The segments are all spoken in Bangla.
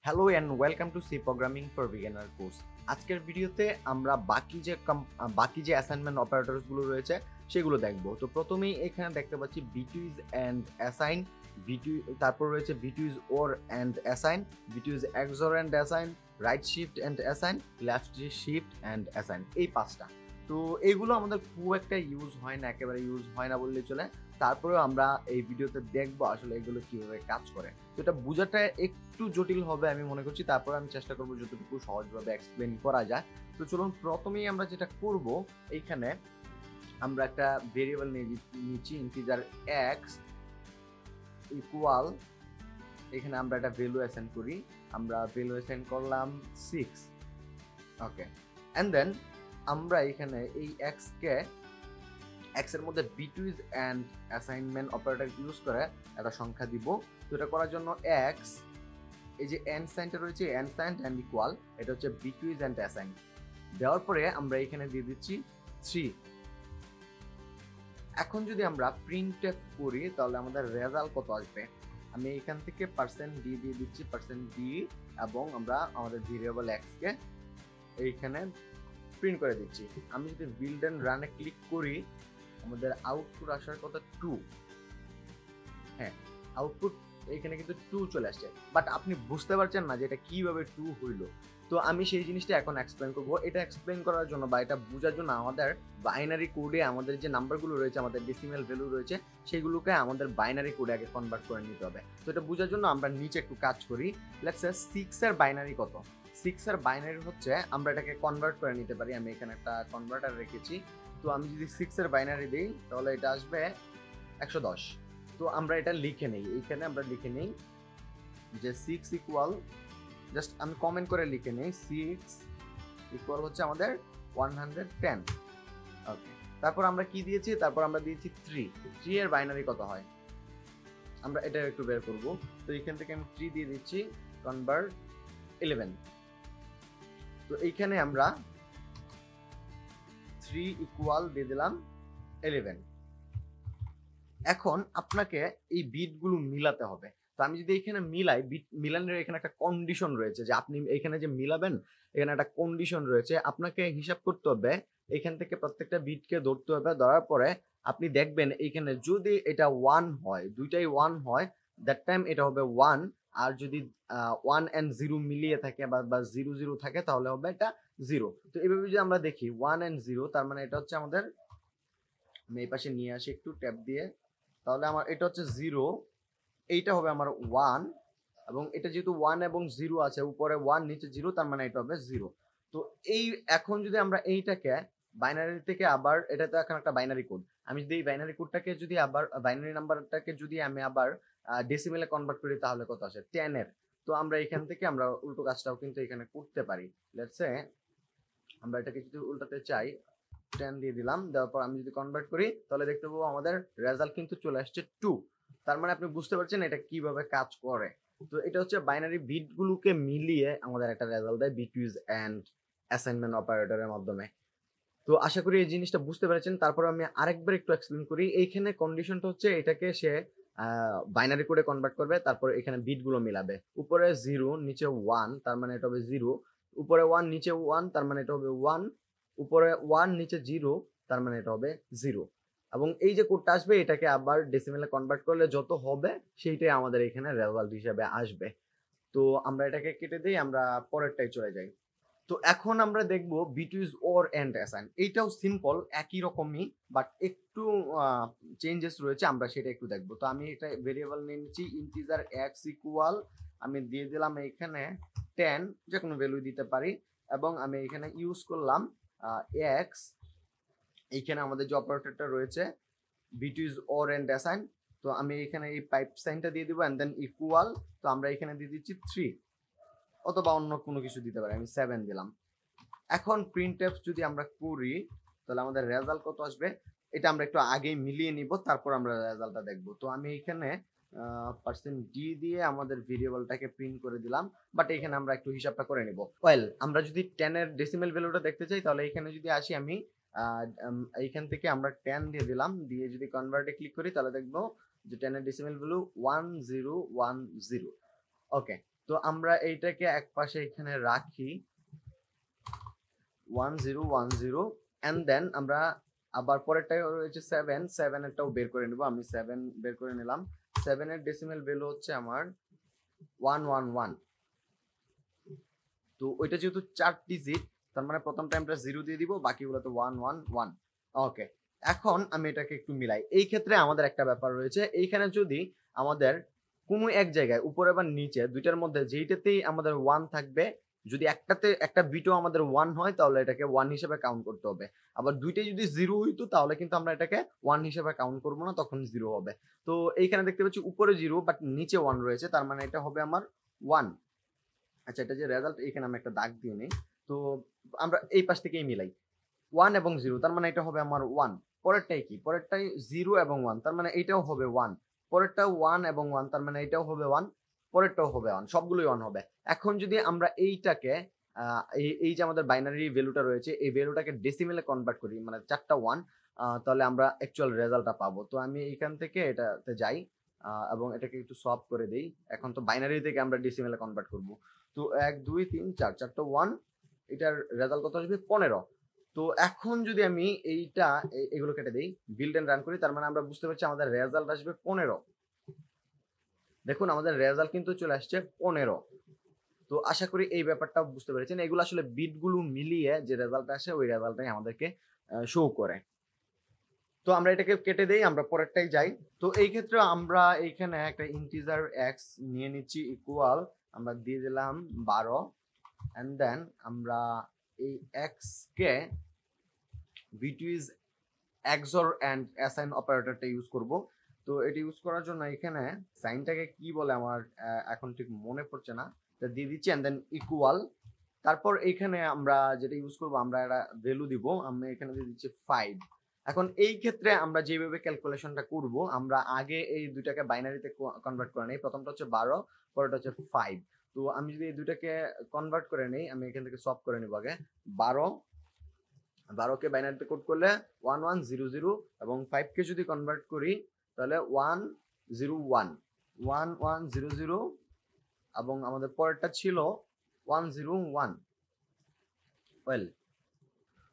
Hello and welcome to C programming for beginner course. আজকের ভিডিওতে আমরা বাকি যে অ্যাসাইনমেন্ট অপারেটরসগুলো রয়েছে সেগুলো দেখব। তো প্রথমেই এখানে দেখতে পাচ্ছি বিটুইজ অ্যান্ড অ্যাসাইন, তারপর রয়েছে bitwise or and assign, bitwise XOR and assign, right shift and assign, left shift and assign, এই পাঁচটা। তো এইগুলো আমাদের খুব একটা ইউজ হয় না, একেবারে ইউজ হয় না বললেই চলে। তারপরেও আমরা এই ভিডিওতে দেখবো আসলে এগুলো কিভাবে কাজ করে। তো এটা বোঝাটা একটু জটিল হবে আমি মনে করছি, তারপর আমি চেষ্টা করবো যতটুকু সহজভাবে এক্সপ্লেন করা যায়। তো চলুন প্রথমেই আমরা যেটা করব, এইখানে আমরা একটা ভেরিয়েবল নিচ্ছি ইন্টিজার এক্স ইকুয়াল, এখানে আমরা একটা ভ্যালু অ্যাসাইন করি। আমরা ভ্যালু অ্যাসাইন করলাম 6। ওকে, অ্যান্ড দেন আমরা এখানে এই এক্স এর মধ্যে বিটুইজ অ্যান্ড অ্যাসাইনমেন্ট অপারেটর ইউজ করে একটা সংখ্যা দিব। তো এটা করার জন্য এক্স, এই যে এন্ড সাইনটা রয়েছে, এন্ড সাইন এন্ড ইকুয়াল, এটা হচ্ছে বিটুইজ অ্যান্ড অ্যাসাইন। দেওয়ার পরে আমরা এখানে দিয়ে দিচ্ছি 3। এখন যদি আমরা প্রিন্ট করি তাহলে আমাদের রেজাল্ট কত আসবে। আমি এখান থেকে %d দিয়ে দিচ্ছি, %d, এবং আমরা আমাদের ভেরিয়েবল এক্স কে এইখানে প্রিন্ট করে দিচ্ছি। আমি যদি বিল্ড এন্ড রানে ক্লিক করি আমাদের আউটপুট আসার কথা 2। হ্যাঁ, আউটপুট এখানে কিন্তু 2 চলে আসছে, বাট আপনি বুঝতে পারছেন না যে এটা কিভাবে 2 হইলো। তো আমি সেই জিনিসটা এখন এক্সপ্লেন করবো। এটা এক্সপ্লেন করার জন্য বা এটা বোঝার জন্য আমাদের বাইনারি কোডে আমাদের যে নাম্বারগুলো রয়েছে, আমাদের ডেসিমেল ভ্যালু রয়েছে, সেগুলোকে আমাদের বাইনারি কোডে আগে কনভার্ট করে নিতে হবে। তো এটা বোঝার জন্য আমরা নিচে একটু কাজ করি। লেটস সে 6 এর বাইনারি কত। 6 এর বাইনারি হচ্ছে, আমরা এটাকে কনভার্ট করে নিতে পারি। আমি এখানে একটা কনভার্টার রেখেছি। তো আমি যদি 6 এর বাইনারি দিই তাহলে এটা আসবে 110। তো আমরা এটা লিখে নেই, এইখানে আমরা লিখে নেই যে 6 ইকুয়াল, জাস্ট আমি কমেন্ট করে লিখে নেই 6 ইকুয়াল হচ্ছে আমাদের 110। ওকে, তারপর আমরা কি দিয়েছি, তারপর আমরা দিয়েছি 3 এর বাইনারি কত হয় আমরা এটা একটু বের করব। তো এখান থেকে আমি 3 দিয়ে দিচ্ছি, কনভার্ট 11। তো এইখানে আমরা 3 ইকুয়াল দিয়ে দিলাম 11। এখন আপনাকে এই বিটগুলো মিলাতে হবে। তো আমি যদি এখানে মিলাই, বিট মিলানোর এখানে একটা কন্ডিশন রয়েছে যে আপনি এখানে যে মিলাবেন, এখানে একটা কন্ডিশন রয়েছে। আপনাকে হিসাব করতে হবে, এখান থেকে প্রত্যেকটা বিটকে ধরতে হবে। ধরার পরে আপনি দেখবেন এখানে যদি এটা 1 হয়, দুইটাই 1 হয়, দ্যাট টাইম এটা হবে 1। আর যদি 1 and 0 মিলিয়ে থাকে বা 0 0 থাকে তাহলে হবে এটা 0। তো এইভাবে যদি আমরা দেখি 1 and 0, তার মানে এটা হচ্ছে আমাদের, আমি এই পাশে নিয়ে আসি একটু ট্যাব দিয়ে, তাহলে আমার এটা হচ্ছে 0, এইটা হবে আমার 1, এবং এটা যেহেতু 1 এবং 0 আছে, উপরে 1 নিচে 0, তার মানে এটা হবে 0। তো এই এখন যদি আমরা এইটাকে বাইনারি থেকে আবার, এটা তো এখন একটা বাইনারি কোড, আমি যদি এই বাইনারি কোডটাকে যদি আবার বাইনারি নাম্বারটাকে যদি আমি আবার ডেসিমেলে কনভার্ট করি তাহলে কত আসে 10 এর। তো আমরা এখান থেকে আমরা উল্টো কাজটাও কিন্তু এখানে করতে পারি। লেটস সে আমরা এটাকে যদি উল্টাতে চাই, 10 দিয়ে দিলাম, দেওয়ার পর আমি যদি কনভার্ট করি তাহলে দেখতে পাবো আমাদের রেজাল্ট কিন্তু চলে আসছে 2। তার মানে আপনি বুঝতে পারছেন এটা কিভাবে কাজ করে। তো এটা হচ্ছে বাইনারি বিটগুলোকে মিলিয়ে আমাদের একটা রেজাল্ট দেয় বিটুইজ অ্যান্ড অ্যাসাইনমেন্ট অপারেটরের মাধ্যমে। তো আশা করি এই জিনিসটা বুঝতে পেরেছেন। তারপর আমি আরেকবার একটু এক্সপ্লেন করি। এইখানে কন্ডিশনটা হচ্ছে এটাকে সে বাইনারি কোডে কনভার্ট করবে, তারপর এখানে বিটগুলো মিলাবে। উপরে 0 নিচে 1, তার মানে এটা হবে 0। উপরে 1 নিচে 1, তার মানে এটা হবে 1। উপরে 1 নিচে 0, তার মানে এটা হবে 0। এবং এই যে কোডটা আসবে এটাকে আবার ডেসিমেলে কনভার্ট করলে যত হবে সেইটাই আমাদের এখানে রেজাল্ট হিসেবে আসবে। তো আমরা এটাকে কেটে দিই, আমরা পরেরটাই চলে যাই। তো এখন আমরা দেখব বিটুইজ ওর এন্ড অ্যাসাইন। এইটাও সিম্পল, একই রকমই, বাট একটু চেঞ্জেস রয়েছে, আমরা সেটা একটু দেখব। তো আমি এটা ভেরিয়েবল নিয়ে নিচ্ছি ইন্টিজার এক্স ইকুয়াল, আমি দিয়ে দিলাম এখানে 10, যে কোনো ভ্যালু দিতে পারি, এবং আমি এখানে ইউজ করলাম এক্স। এইখানে আমাদের যে অপারেটরটা রয়েছে বিটুইজ ওর এন্ড অ্যাসাইন, তো আমি এখানে এই পাইপ সাইনটা দিয়ে দিব, এন্ড দেন ইকুয়াল, তো আমরা এখানে দিয়ে দিচ্ছি 3, অথবা অন্য কোনো কিছু দিতে পারি, আমি 7 দিলাম। এখন প্রিন্টএফ যদি আমরা করি তাহলে আমাদের রেজাল্ট কত আসবে এটা আমরা একটু আগেই মিলিয়ে নিব, তারপর আমরা রেজাল্টটা দেখব। তো আমি এখানে %d দিয়ে আমাদের ভেরিয়েবলটাকে প্রিন্ট করে দিলাম, বাট এখানে আমরা একটু হিসাবটা করে নিব। ওয়েল, আমরা যদি 10 এর ডেসিমেল ভ্যালুটা দেখতে চাই তাহলে এখানে যদি আসি, আমি এইখান থেকে আমরা 10 দিয়ে দিলাম, দিয়ে যদি কনভার্টে ক্লিক করি তাহলে দেখবো যে 10 এর ডেসিমেল ভ্যালু 1010। ওকে, তো আমরা এইটাকে এক পাশে এখানে রাখি 1 0 1 0 এন্ড দেন আমরা আবার পরেরটাই রয়েছে 7 7 এরটাও বের করে নিব। আমি 7 বের করে নিলাম। 7 এর ডেসিমেল ভ্যালু হচ্ছে আমার 111। তো ওইটা যেহেতু 4 ডিজিট, তার মানে প্রথমটা আমরা 0 দিয়ে দিব, বাকিগুলো তো 111। ওকে, এখন আমি এটাকে একটু মিলাই। এই ক্ষেত্রে আমাদের একটা ব্যাপার রয়েছে, এইখানে যদি আমাদের কোনো এক জায়গায় উপরে বা নিচে দুইটার মধ্যে যেইটাতেই আমাদের 1 থাকবে, যদি একটাতে একটা বিটও আমাদের 1 হয় তাহলে এটাকে 1 হিসেবে কাউন্ট করতে হবে। আবার দুইটাই যদি 0 হইতো তাহলে কিন্তু আমরা এটাকে 1 হিসেবে কাউন্ট করব না, তখন 0 হবে। তো এইখানে দেখতে পাচ্ছি উপরে 0 বাট নিচে 1 রয়েছে, তার মানে এটা হবে আমার 1। আচ্ছা, এটা যে রেজাল্ট, এখানে আমি একটা দাগ দিয়ে নিই। তো আমরা এই পাশ থেকেই মিলাই 1 এবং 0, তার মানে এটা হবে আমার 1। পরেরটাই কি? পরেরটাই 0 এবং 1, তার মানে এটাও হবে 1। পরেরটা 1 এবং 1, তার মানে এটাও হবে 1। পরেরটাও হবে 1, সবগুলোই 1 হবে। এখন যদি আমরা এইটাকে এই যে আমাদের বাইনারি ভ্যালুটা রয়েছে, এই ভ্যালুটাকে ডেসিমেলে কনভার্ট করি, মানে 4টা 1, তাহলে আমরা অ্যাকচুয়াল রেজাল্টটা পাবো। তো আমি এইখান থেকে এটাতে যাই এবং এটাকে একটু সলভ করে দেই। এখন তো বাইনারি থেকে আমরা ডেসিমেলে কনভার্ট করব। তো 1 2 3 4, 4টা 1, এটার রেজাল্ট কত আসবে? 15। তো এখন যদি আমি এইটা এগুলো কেটে দেই, বিল্ড এন্ড রান করি, তার মানে আমরা বুঝতে পারছি আমাদের রেজাল্ট আসবে 15। দেখুন আমাদের রেজাল্ট কিন্তু চলে আসছে 15। তো আশা করি এই ব্যাপারটা বুঝতে পেরেছেন। এগুলো আসলে বিটগুলো মিলিয়ে যে রেজাল্ট আসে, ওই রেজাল্টটাই আমাদেরকে শো করে। তো আমরা এটাকে কেটে দেই, আমরা পরেরটাই যাই। তো এই ক্ষেত্রে আমরা এইখানে একটা ইন্টিজার এক্স নিয়ে নিচ্ছি, ইকুয়াল আমরা দিয়ে দিলাম 12 এন্ড দেন আমরা এই এক্স কে v2 XOR and assign অপারেটরটা ইউজ করব। তো এটা ইউজ করার জন্য এখানে সাইনটাকে কি বলে আমার এখন ঠিক মনে পড়ছে না, তো দিয়ে দিচ্ছি এন্ড দেন ইকুয়াল। তারপর এখানে আমরা যেটা ইউজ করব, আমরা একটা ভ্যালু দিব, আমরা এখানে দিয়ে দিচ্ছি 5। এখন এই ক্ষেত্রে আমরা যেভাবে ক্যালকুলেশনটা করব, আমরা আগে এই দুইটাকে বাইনারিতে কনভার্ট করে নেই। প্রথমটা হচ্ছে 12, পরেরটা হচ্ছে 5। তো আমি যদি এই দুইটাকে কনভার্ট করে নেই, আমি এখান থেকে সলভ করে নিব আগে। 12কে বাইনারিতে কোড করলে 1100 এবং 5কে যদি কনভার্ট করি তাহলে 101 1100 এবং আমাদের পরেরটা ছিল 101। ওয়েল,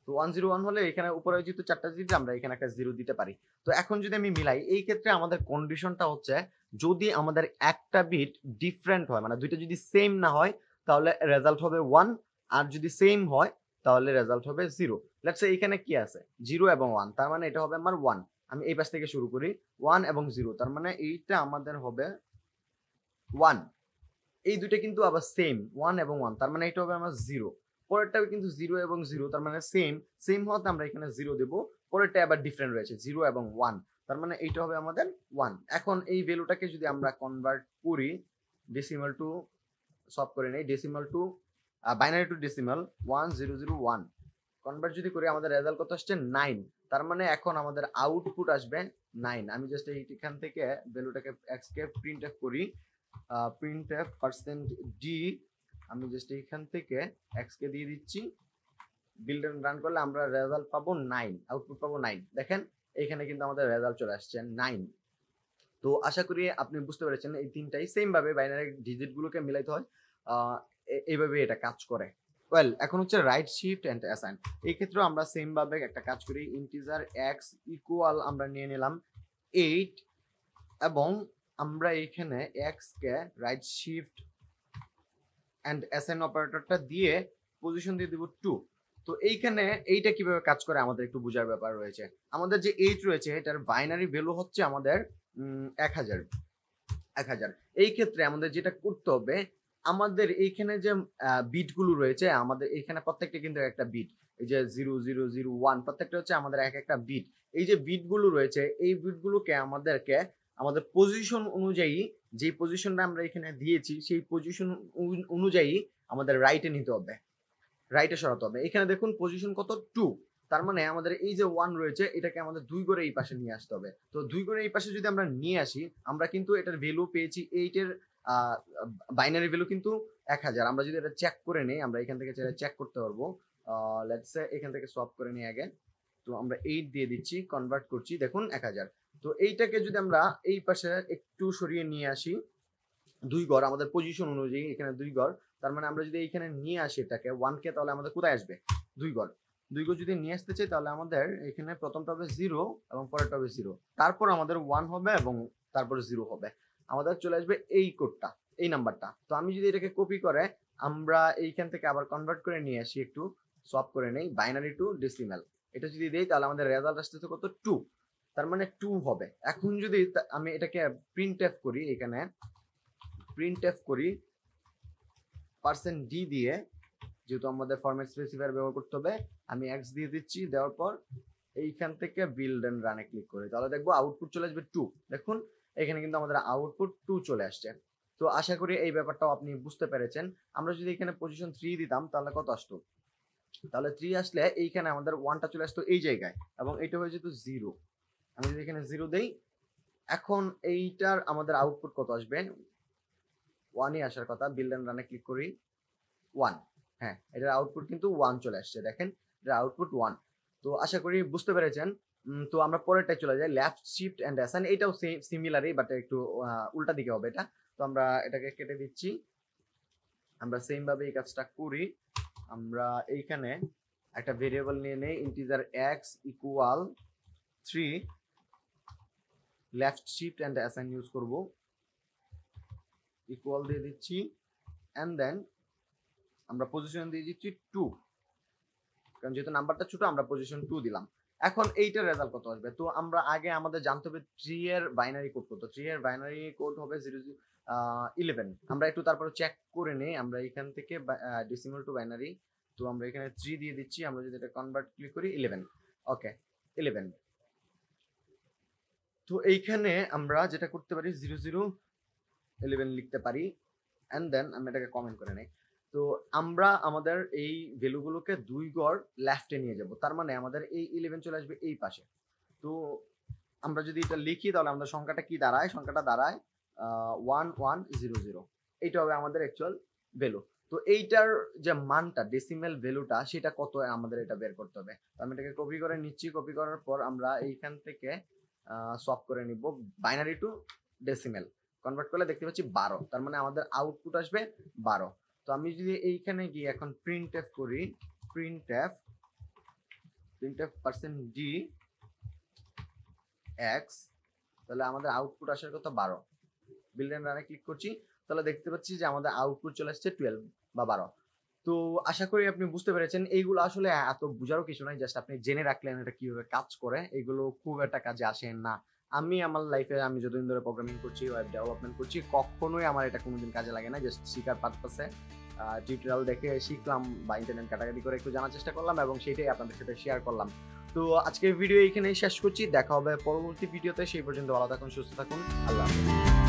তো 101 হলে এখানে উপরে যেহেতু 4টা ডিজিট, আমরা এখানে একটা 0 দিতে পারি। তো এখন যদি আমি মিলাই, এই ক্ষেত্রে আমাদের কন্ডিশনটা হচ্ছে যদি আমাদের একটা বিট ডিফারেন্ট হয়, মানে দুইটা যদি সেম না হয় তাহলে রেজাল্ট হবে 1, আর যদি সেম হয় তাহলে রেজাল্ট হবে 0। লেটস সে এখানে কি আছে? 0 এবং 1, তার মানে এটা হবে আমার 1। আমি এই পাশ থেকে শুরু করি, 1 এবং 0, তার মানে এইটা আমাদের হবে 1। এই দুইটা কিন্তু আবার সেম, 1 এবং 1, তার মানে এটা হবে আমার 0। পরেরটাও কিন্তু 0 এবং 0, তার মানে সেম সেম হতে আমরা এখানে 0 দেব। পরেরটা আবার ডিফারেন্ট রয়েছে, 0 এবং 1, তার মানে এইটা হবে আমাদের 1। এখন এই ভ্যালুটাকে যদি আমরা কনভার্ট করি ডেসিমাল টু, সলভ করে নেই, decimal two binary two decimal 1001 convert যদি করি, আমাদের রেজাল্ট কত আসছে? 9। তার মানে এখন আমাদের আউটপুট আসবে 9। আমি জাস্ট এইখান থেকে ভ্যালুটাকে এক্স কে প্রিন্টএফ করি, প্রিন্টএফ %d, আমি জাস্ট এইখান থেকে এক্স কে দিয়ে দিচ্ছি, বিল্ড এন্ড রান করলে আমরা রেজাল্ট পাবো 9, আউটপুট পাবো 9। দেখেন এখানে কিন্তু আমাদের রেজাল্ট চলে আসছে 9। তো আশা করি আপনি বুঝতে পেরেছেন এই তিনটাই সেম ভাবে বাইনারি ডিজিট গুলোকে মিলাইতে হয়, এইভাবে এটা কাজ করে। ওয়েল, এখন হচ্ছে রাইট শিফট এন্ড অ্যাসাইন। এই ক্ষেত্রে আমরা সেম ভাবে একটা কাজ করি, ইন্টিজার এক্স ইকুয়াল আমরা নিয়ে নিলাম 8 এবং আমরা এখানে এক্স কে রাইট শিফট এন্ড অ্যাসাইন অপারেটরটা দিয়ে পজিশন দিয়ে দিব 2। তো এইখানে এইটা কিভাবে কাজ করে আমাদের একটু বোঝার ব্যাপার রয়েছে। আমাদের যে 8 রয়েছে, এটার বাইনারি ভ্যালু হচ্ছে আমাদের 1000। এই ক্ষেত্রে আমাদের যেটা করতে হবে, আমাদের এইখানে যে বিটগুলো রয়েছে, আমাদের এইখানে প্রত্যেকটা কিন্তু একটা বিট, এই যে 0001 প্রত্যেকটা হচ্ছে আমাদের এক একটা বিট। এই যে বিটগুলো রয়েছে, এই বিটগুলোকে আমাদেরকে আমাদের পজিশন অনুযায়ী, যে পজিশনটা আমরা এখানে দিয়েছি সেই পজিশন অনুযায়ী আমাদের রাইটে নিতে হবে, রাইটে সরাতে হবে। এখানে দেখুন পজিশন কত? 2। তার মানে আমাদের এই যে 1 রয়েছে, এটাকে আমাদের 2 করে এই পাশে নিয়ে আসতে হবে। তো 2 করে এই পাশে যদি আমরা নিয়ে আসি, আমরা কিন্তু এটার ভ্যালু পেয়েছি 8 এর বাইনারি ভ্যালু কিন্তু 1000। আমরা যদি এটা চেক করে নেই, আমরা এখান থেকে চেক করতে পারবো। লেটস সে এখান থেকে সলভ করে নিই আগে। তো আমরা 8 দিয়ে দিচ্ছি, কনভার্ট করছি, দেখুন 1000। তো এইটাকে যদি আমরা এই পাশে একটু সরিয়ে নিয়ে আসি, 2 ঘর আমাদের পজিশন অনুযায়ী এখানে 2 ঘর, তার মানে আমরা যদি এইখানে নিয়ে আসি এটাকে 1কে, তাহলে আমাদের কোথায় আসবে 2 ঘর। 2 ঘর যদি নিয়ে আসতে চাই তাহলে আমাদের এখানে প্রথমটা হবে 0 এবং পরেরটা হবে 0, তারপর আমাদের 1 হবে এবং তারপরে 0 হবে, আমাদের চলে আসবে এই কোডটা, এই নাম্বারটা। তো আমি যদি এটাকে কপি করে আমরা এইখান থেকে আবার কনভার্ট করে নিয়ে আসি, একটু সলভ করে নেই বাইনারি টু ডেসিমাল, এটা যদি দেই তাহলে আমাদের রেজাল্ট আসতেছে কত 2, তার মানে 2 হবে। এখন যদি আমি এটাকে প্রিন্টএফ করি, এখানে প্রিন্টএফ করি %d দিয়ে, যেহেতু আমাদের ফরম্যাট স্পেসিফায়ার ব্যবহার করতে হবে, আমি x দিয়ে দিচ্ছি, দেওয়ার পর এইখান থেকে বিল্ড এন্ড রানে ক্লিক করি, তাহলে দেখবো আউটপুট চলে আসবে 2। দেখুন এখানে কিন্তু আমাদের আউটপুট 2 চলে আসছে। তো আশা করি এই ব্যাপারটাও আপনি বুঝতে পেরেছেন। আমরা যদি এখানে পজিশন 3 দিতাম তাহলে কত আসতো, তাহলে 3 আসলে এইখানে আমাদের 1টা চলে আসতো এই জায়গায় এবং এটা হয়ে যেত 0। আমি যদি এখানে 0 দেই, এখন এইটার আমাদের আউটপুট কত আসবে, 1ই আসার কথা। বিল্ড এন্ড রানে ক্লিক করি, 1, হ্যাঁ এটার আউটপুট কিন্তু 1 চলে আসছে, দেখেন এটার আউটপুট 1। তো আশা করি বুঝতে পেরেছেন। তো আমরা পরেরটায় চলে যাই, লেফট শিফট এন্ড অ্যাসাইন, এটাও সিমিলারই বাট একটু উল্টা দিকে হবে এটা। তো আমরা এটাকে কেটে দিচ্ছি, আমরা সেম ভাবে এই কাজটা করি। আমরা এইখানে একটা ভেরিয়েবল নিয়ে নেই, integer x equal 3, left shift and assign use করব, ইকুয়াল দিয়ে দিচ্ছি এন্ড দেন আমরা পজিশন দিয়ে দিচ্ছি 2, কারণ যেহেতু নাম্বারটা ছোট আমরা পজিশন 2 দিলাম। এখন এইটার রেজাল্ট কত আসবে, তো আমরা আগে আমাদের জানতে হবে 3 এর বাইনারি কোড কত। 3 এর বাইনারি কোড হবে 11। আমরা একটু তারপরে চেক করে নেই, আমরা এখান থেকে ডেসিমাল টু বাইনারি, তো আমরা এখানে 3 দিয়ে দিচ্ছি, আমরা যদি এটা কনভার্ট ক্লিক করি 11, ওকে 11। তো এইখানে আমরা যেটা করতে পারি 0011 লিখতে পারি এন্ড দেন আমি এটাকে কমেন্ট করে নেই। তো আমরা আমাদের এই ভ্যালুগুলোকে 2 ঘর লেফটে নিয়ে যাব, তার মানে আমাদের এই 11 চলে আসবে এই পাশে। তো আমরা যদি এটা লিখি তাহলে আমাদের সংখ্যাটা কি দাঁড়ায়, সংখ্যাটা দাঁড়ায় 1100, এইটা হবে আমাদের অ্যাকচুয়াল ভ্যালু। তো এইটার যে মানটা ডেসিমেল ভ্যালুটা সেটা কত আমাদের এটা বের করতে হবে। তো আমি এটাকে কপি করে নিচ্ছি, কপি করার পর আমরা এইখান থেকে সলভ করে নিব, বাইনারি টু ডেসিমেল কনভার্ট করলে দেখতে পাচ্ছি 12, তার মানে আমাদের আউটপুট আসবে 12। তো আমি যদি এইখানে গিয়ে এখন প্রিন্টএফ করি, প্রিন্টএফ %d x, তাহলে আমাদের আউটপুট আসার কথা 12। বিল্ড এন্ড রানে ক্লিক করছি, তাহলে দেখতে পাচ্ছি যে আমাদের আউটপুট চলে আসছে 12 বা 12। তো আশা করি আপনি বুঝতে পেরেছেন। এইগুলো আসলে এত বোঝারও কিছু নাই, জাস্ট আপনি জেনে রাখলেন এটা কিভাবে কাজ করে, এগুলো খুব একটা কাজে আসে না। আমি আমার লাইফে আমি যতদিন ধরে প্রোগ্রামিং করছি, ওয়েব ডেভেলপমেন্ট করছি, কখনোই আমার এটা কোনোদিন কাজে লাগে না। জাস্ট শিখার পারপাসে টিউটোরিয়াল দেখে শিখলাম বা ইন্টারনেট ঘাটাঘাটি করে একটু জানার চেষ্টা করলাম এবং সেটাই আপনাদের সাথে শেয়ার করলাম। তো আজকের ভিডিও এখানেই শেষ করছি, দেখা হবে পরবর্তী ভিডিওতে। সেই পর্যন্ত ভালো থাকুন, সুস্থ থাকুন, আল্লাহ হাফেজ।